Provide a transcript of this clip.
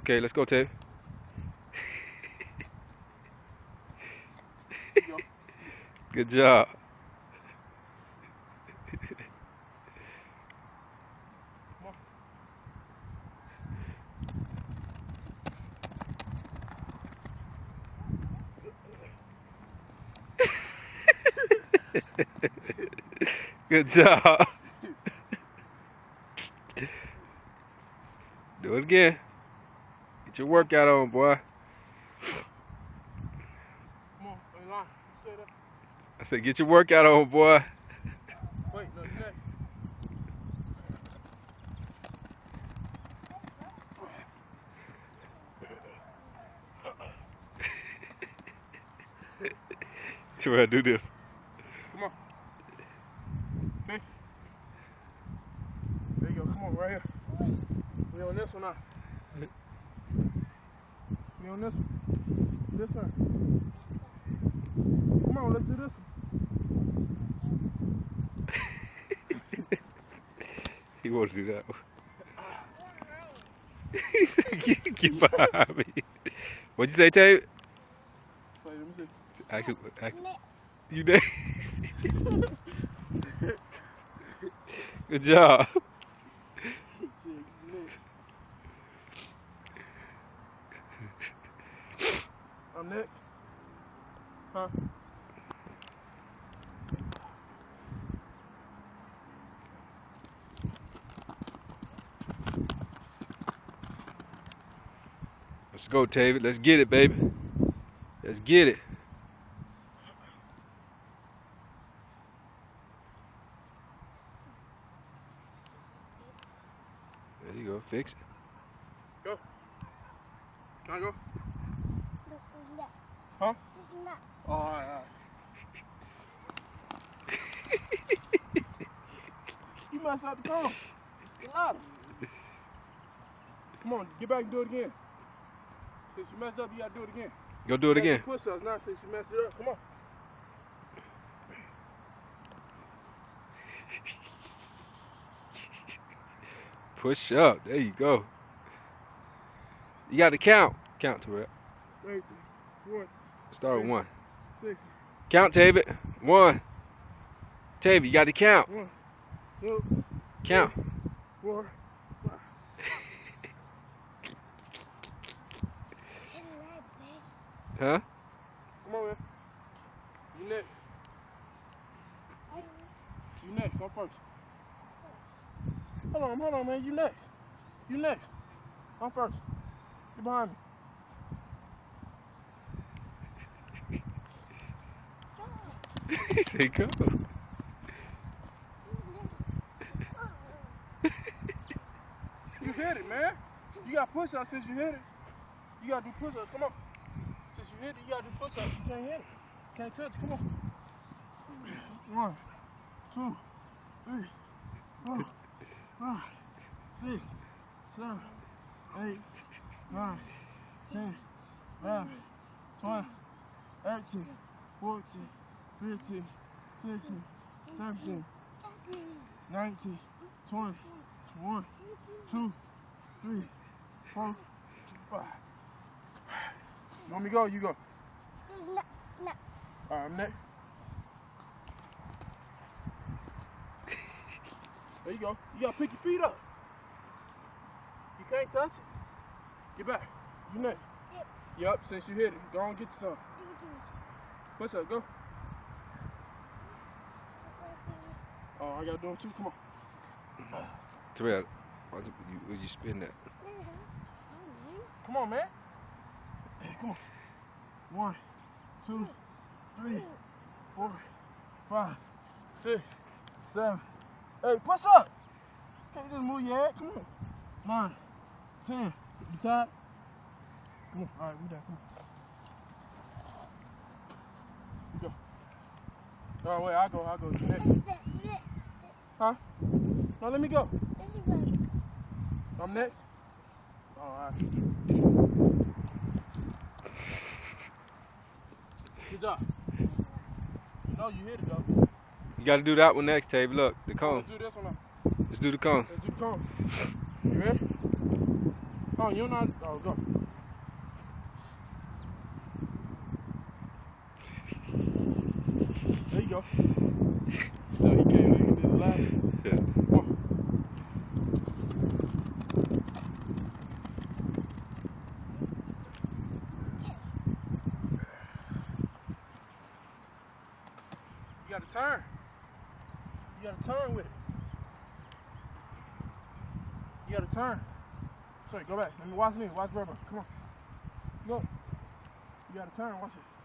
Okay, let's go, Tate. Good job. Good job. Do it again. Get your workout on, boy. Come on, line. Say that. I said, get your workout on, boy. Wait, no, you next. Terrell, do this. Come on. Bitch. There you go. Come on, right here. We on this one now. We on this one. This one. Come on, let's do this one. He wants to do that one. He said, get behind me. What'd you say, Tate? Wait, let me see. You did. Good job. I'm next. Huh? Let's go, David. Let's get it, baby. Let's get it. There you go. Fix it. Go. Can I go? Huh? Oh, all right. You messed up the cone. Get louder. Come on, get back and do it again. Since you messed up, you gotta do it again. Go do it again. Push-ups now since you messed it up. Come on. Push up. There you go. You got to count. Count, Terrell. 1. Start with 1. 6. Count, David. 1. David, you got to count. 1, 2, Count. 4, 5. Huh? Come on, man. You next. You next. I'm first. Hold on, man. You next. You next. I'm first. Get behind me. He said, go. You hit it, man. You got push-ups since you hit it. You got to do push-ups. Come on. Since you hit it, you got to do push-ups. You can't hit it. Can't touch it. Come on. 1, 2, 3, 4, 5, 6, 7, 8, 9, 10, 11, 12, 13, 14, 15, 16, 17, 19, 20, 21, 2, 3, 4, 5. You want me to go? You go. No. Alright, I'm next. There you go. You gotta pick your feet up. You can't touch it. Get back. You next. Yup, since you hit it. Go on and get you some. Push up, go. Oh, I gotta do them too. Come on. Terrell, where'd you spin that? Come on, man. Come on. 1, 2, 3, 4, 5, 6, 7. Hey, push up. Can't just move your head. Come on. 9, 10. You tired? Come on. All right, we done. Come on. You go. Oh, wait, I'll go. You next. Huh? No, let me go. I'm next. All right. Good job. No, you hit it though. You got to do that one next, Tate. Look, the cone. Let's do this one now. Let's do the cone. Let's do the cone. You ready? Oh, you're not. Oh, go. There you go. No, he came back and did the last. Come on. You got to turn. You got to turn with it. You got to turn. Sorry, go back. Let me watch me. Watch Burma. Come on. Go. You got to turn. Watch it.